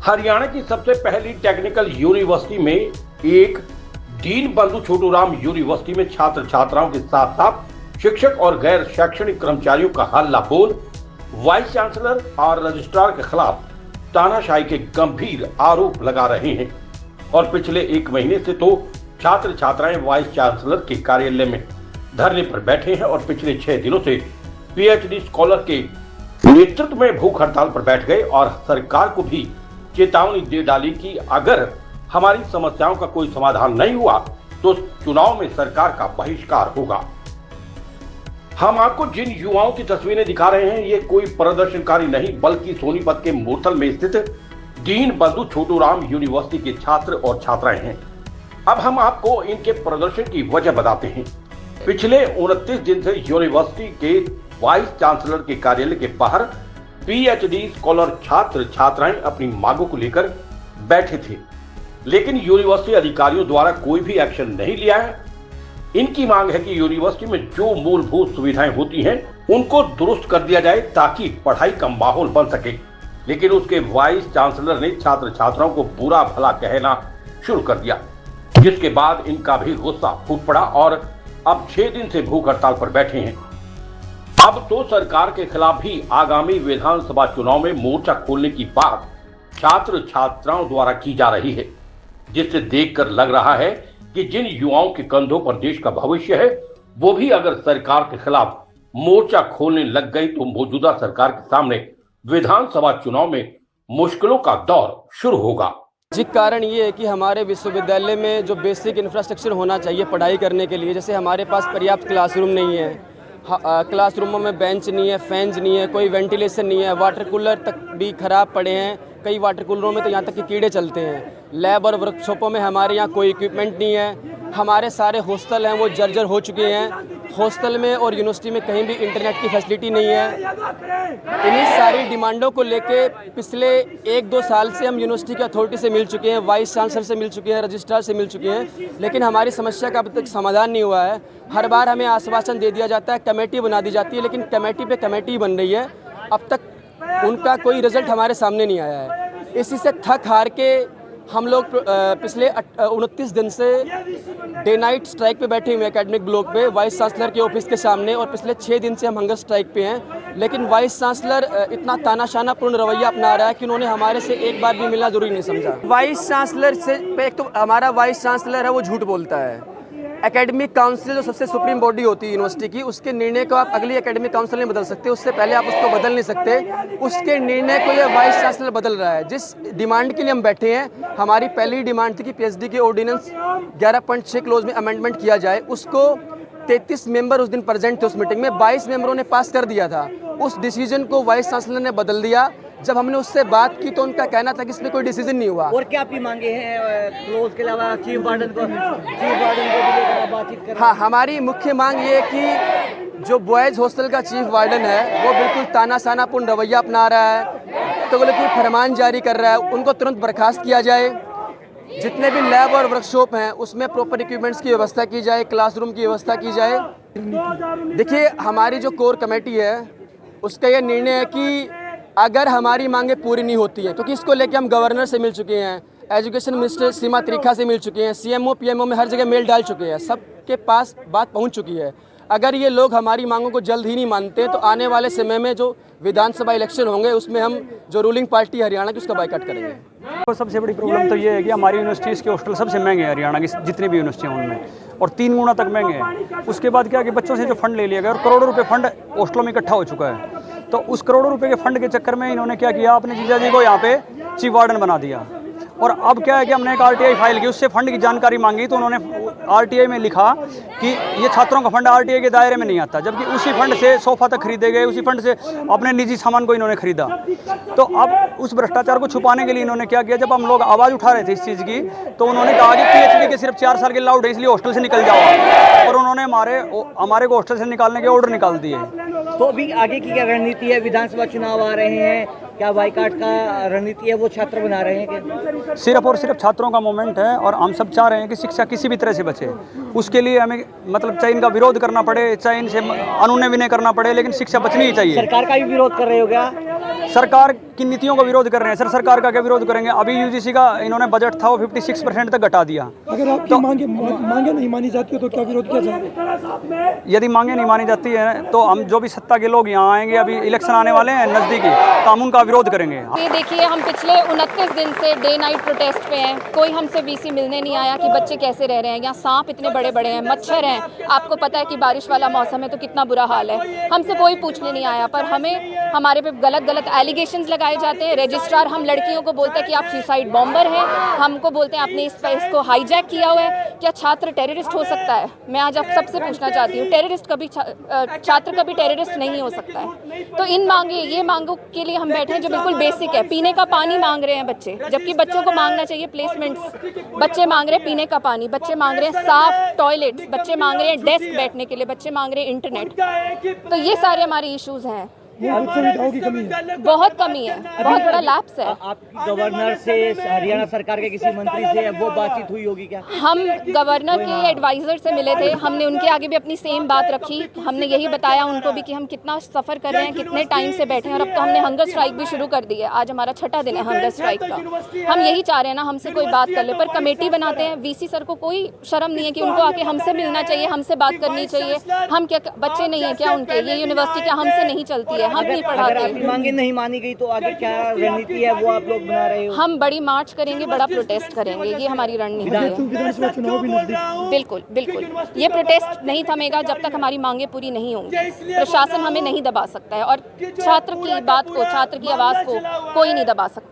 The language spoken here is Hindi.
हरियाणा की सबसे पहली टेक्निकल यूनिवर्सिटी में एक दीन बंधु छोटूराम यूनिवर्सिटी में छात्र छात्राओं के साथ साथ शिक्षक और गैर शैक्षणिक कर्मचारियों का हल्ला बोल वाइस चांसलर और रजिस्ट्रार के खिलाफ तानाशाही के गंभीर आरोप लगा रहे हैं। और पिछले एक महीने से तो छात्र छात्राएं वाइस चांसलर के कार्यालय में धरने पर बैठे हैं और पिछले 6 दिनों से पीएचडी स्कॉलर के नेतृत्व में भूख हड़ताल पर बैठ गए और सरकार को भी चेतावनी दे डाली कि अगर हमारी समस्याओं का कोई समाधान नहीं हुआ तो चुनाव में सरकार का बहिष्कार होगा। हम आपको जिन युवाओं की तस्वीरें दिखा रहे हैं ये कोई प्रदर्शनकारी नहीं बल्कि सोनीपत के मोरथल में स्थित दीन बंधु छोटूराम यूनिवर्सिटी के छात्र और छात्राएं हैं। अब हम आपको इनके प्रदर्शन की वजह बताते हैं। पिछले 29 दिन से यूनिवर्सिटी के वाइस चांसलर के कार्यालय के बाहर पीएचडी स्कॉलर छात्र छात्राएं अपनी मांगों को लेकर बैठे थे, लेकिन यूनिवर्सिटी अधिकारियों द्वारा कोई भी एक्शन नहीं लिया है। इनकी मांग है कि यूनिवर्सिटी में जो मूलभूत सुविधाएं होती हैं उनको दुरुस्त कर दिया जाए ताकि पढ़ाई का माहौल बन सके, लेकिन उसके वाइस चांसलर ने छात्र छात्राओं को बुरा भला कहना शुरू कर दिया, जिसके बाद इनका भी गुस्सा फूट पड़ा और अब 6 दिन से भूख हड़ताल पर बैठे हैं। अब तो सरकार के खिलाफ भी आगामी विधानसभा चुनाव में मोर्चा खोलने की बात छात्र छात्राओं द्वारा की जा रही है, जिससे देखकर लग रहा है कि जिन युवाओं के कंधों पर देश का भविष्य है वो भी अगर सरकार के खिलाफ मोर्चा खोलने लग गई तो मौजूदा सरकार के सामने विधानसभा चुनाव में मुश्किलों का दौर शुरू होगा। जी, कारण ये है कि हमारे विश्वविद्यालय में जो बेसिक इंफ्रास्ट्रक्चर होना चाहिए पढ़ाई करने के लिए, जैसे हमारे पास पर्याप्त क्लासरूम नहीं है, क्लासरूमों में बेंच नहीं है, फैंस नहीं है, कोई वेंटिलेशन नहीं है, वाटर कूलर तक भी खराब पड़े हैं, कई वाटर कूलरों में तो यहाँ तक कि कीड़े चलते हैं। लैब और वर्कशॉपों में हमारे यहाँ कोई इक्विपमेंट नहीं है। हमारे सारे हॉस्टल हैं वो जर्जर हो चुके हैं। हॉस्टल में और यूनिवर्सिटी में कहीं भी इंटरनेट की फैसिलिटी नहीं है। इन्हीं सारी डिमांडों को लेके पिछले 1-2 साल से हम यूनिवर्सिटी की अथॉरिटी से मिल चुके हैं, वाइस चांसलर से मिल चुके हैं, रजिस्ट्रार से मिल चुके हैं, लेकिन हमारी समस्या का अब तक समाधान नहीं हुआ है। हर बार हमें आश्वासन दे दिया जाता है, कमेटी बना दी जाती है, लेकिन कमेटी पे कमेटी बन रही है, अब तक उनका कोई रिजल्ट हमारे सामने नहीं आया है। इसी से थक हार के हम लोग पिछले 29 दिन से डे नाइट स्ट्राइक पे बैठे हुए हैं एकेडमिक ब्लॉक पे वाइस चांसलर के ऑफिस के सामने, और पिछले 6 दिन से हम हंगर स्ट्राइक पे हैं। लेकिन वाइस चांसलर इतना तानाशानापूर्ण रवैया अपना रहा है कि उन्होंने हमारे से एक बार भी मिलना जरूरी नहीं समझा। वाइस चांसलर से एक तो हमारा वाइस चांसलर है वो झूठ बोलता है। एकेडमिक काउंसिल जो सबसे सुप्रीम बॉडी होती है यूनिवर्सिटी की, उसके निर्णय को आप अगली एकेडमिक काउंसिल नहीं बदल सकते, उससे पहले आप उसको बदल नहीं सकते। उसके निर्णय को ये वाइस चांसलर बदल रहा है। जिस डिमांड के लिए हम बैठे हैं, हमारी पहली डिमांड थी कि पीएचडी के ऑर्डिनेंस 11.6 क्लोज में अमेंडमेंट किया जाए। उसको 33 मेंबर उस दिन प्रेजेंट थे उस मीटिंग में, 22 मेंबरों ने पास कर दिया था। उस डिसीजन को वाइस चांसलर ने बदल दिया। जब हमने उससे बात की तो उनका कहना था कि इसमें कोई डिसीजन नहीं हुआ। और क्या आपकी मांगे हैं क्लोज के अलावा? चीफ वार्डन को भी लेकर बातचीत कर। हाँ, हमारी मुख्य मांग ये है कि जो बॉयज़ हॉस्टल का चीफ वार्डन है वो बिल्कुल तानाशानापूर्ण रवैया अपना रहा है, तो की फरमान जारी कर रहा है, उनको तुरंत बर्खास्त किया जाए। जितने भी लैब और वर्कशॉप हैं उसमें प्रॉपर इक्विपमेंट्स की व्यवस्था की जाए, क्लासरूम की व्यवस्था की जाए। देखिए, हमारी जो कोर कमेटी है उसका यह निर्णय है कि अगर हमारी मांगें पूरी नहीं होती हैं, क्योंकि इसको लेके हम गवर्नर से मिल चुके हैं, एजुकेशन मिनिस्टर सीमा त्रिखा से मिल चुके हैं, सीएमओ पीएमओ में हर जगह मेल डाल चुके हैं, सबके पास बात पहुंच चुकी है। अगर ये लोग हमारी मांगों को जल्द ही नहीं मानते तो आने वाले समय में जो विधानसभा इलेक्शन होंगे उसमें हम जो रूलिंग पार्टी हरियाणा की उसका बाइकआउट करेंगे। तो सबसे बड़ी प्रॉब्लम तो ये है कि हमारी यूनिवर्सिटीज़ के हॉस्टल सबसे महंगे हैं हरियाणा की जितनी भी यूनिवर्सिटियाँ उनमें, और 3 गुना तक महंगे हैं। उसके बाद क्या कि बच्चों से जो फंड ले लिया गया और करोड़ों रुपए फंड हॉस्टलों में इकट्ठा हो चुका है, तो उस करोड़ों रुपए के फंड के चक्कर में इन्होंने क्या किया, अपने जीजा जी को यहाँ पे चीफ वार्डन बना दिया। और अब क्या है कि हमने एक आरटीआई फाइल की, उससे फंड की जानकारी मांगी तो उन्होंने आरटीआई में लिखा कि ये छात्रों का फंड आरटीआई के दायरे में नहीं आता, जबकि उसी फंड से सोफा तक खरीदे गए, उसी फंड से अपने निजी सामान को इन्होंने खरीदा। तो अब उस भ्रष्टाचार को छुपाने के लिए इन्होंने क्या किया, जब हम लोग आवाज़ उठा रहे थे इस चीज़ की तो उन्होंने कहा कि पीएचडी के सिर्फ 4 साल के अलाउड है, इसलिए हॉस्टल से निकल जाओ, और उन्होंने हमारे को हॉस्टल से निकालने के ऑर्डर निकाल दिए। तो अभी आगे की क्या रणनीति है? विधानसभा चुनाव आ रहे हैं, क्या बाइकाट का रणनीति है वो छात्र बना रहे हैं क्या? सिर्फ और सिर्फ छात्रों का मोमेंट है, और हम सब चाह रहे हैं कि शिक्षा किसी भी तरह से बचे। उसके लिए हमें मतलब चाहे इनका विरोध करना पड़े, चाहे इनसे अनुनय विनय करना पड़े, लेकिन शिक्षा बचनी ही चाहिए। सरकार का भी विरोध कर रहे हो क्या? सरकार की नीतियों का विरोध कर रहे हैं। सर सरकार का क्या विरोध करेंगे? अभी यूजीसी का इन्होंने बजट था वो 56% तक घटा दिया। अगर आपकी मांगे नहीं मानी जाती हो तो क्या विरोध किया जाए? यदि मांगे नहीं मानी जाती है तो हम जो भी सत्ता के लोग यहाँ आएंगे, अभी इलेक्शन आने वाले हैं नज़दीकी, तो हम उनका विरोध करेंगे। ये देखिए, हम पिछले 29 दिन से डे नाइट प्रोटेस्ट पे हैं। कोई हमसे वीसी मिलने नहीं आया कि बच्चे कैसे रह रहे हैं। यहाँ सांप इतने बड़े बड़े हैं, मच्छर हैं। आपको पता है कि बारिश वाला मौसम है तो कितना बुरा हाल है। हमसे कोई पूछने नहीं आया, पर हमारे पे गलत एलिगेशंस लगाए जाते हैं। रजिस्ट्रार हम लड़कियों को बोलते हैं कि आप सुसाइड बॉम्बर हैं, हमको बोलते हैं आपने इस स्पेस को हाईजैक किया हुआ है। क्या छात्र टेररिस्ट हो सकता है? मैं आज आप सबसे पूछना चाहती हूँ, टेररिस्ट कभी छात्र कभी टेररिस्ट नहीं हो सकता है। तो ये मांगों के लिए हम बैठे हैं जो बिल्कुल बेसिक है। पीने का पानी मांग रहे हैं बच्चे, जबकि बच्चों को मांगना चाहिए प्लेसमेंट्स। बच्चे मांग रहे हैं पीने का पानी, बच्चे मांग रहे हैं साफ टॉयलेट्स, बच्चे मांग रहे हैं डेस्क बैठने के लिए, बच्चे मांग रहे हैं इंटरनेट। तो ये सारे हमारे इश्यूज हैं। बहुत कमी है, बहुत बड़ा लैप्स है। आपकी गवर्नर से, हरियाणा सरकार के किसी मंत्री से वो बातचीत हुई होगी क्या? हम गवर्नर के एडवाइज़र से मिले थे, हमने उनके आगे भी अपनी सेम बात रखी। हमने यही बताया उनको भी कि हम कितना सफ़र कर रहे हैं, कितने टाइम से बैठे हैं, और अब तो हमने हंगर स्ट्राइक भी शुरू कर दी है। आज हमारा 6ठा दिन है हंगर स्ट्राइक का। हम यही चाह रहे हैं ना, हमसे कोई बात कर ले, पर कमेटी बनाते हैं। वीसी सर को कोई शर्म नहीं है कि उनको आके हमसे मिलना चाहिए, हमसे बात करनी चाहिए। हम क्या बच्चे नहीं हैं क्या उनके? ये यूनिवर्सिटी क्या हमसे नहीं चलती है? हम नहीं पढ़ाते। आपकी मांगे नहीं मानी गई तो आगे क्या रणनीति है वो आप लोग बना रहे हो? हम बड़ी मार्च करेंगे, बड़ा प्रोटेस्ट करेंगे, ये हमारी रणनीति है। विधानसभा चुनाव भी नजदीक। बिल्कुल बिल्कुल, ये प्रोटेस्ट नहीं थमेगा जब तक हमारी मांगे पूरी नहीं होंगी। प्रशासन हमें नहीं दबा सकता है, और छात्र की बात को, छात्र की आवाज़ को कोई नहीं दबा सकता।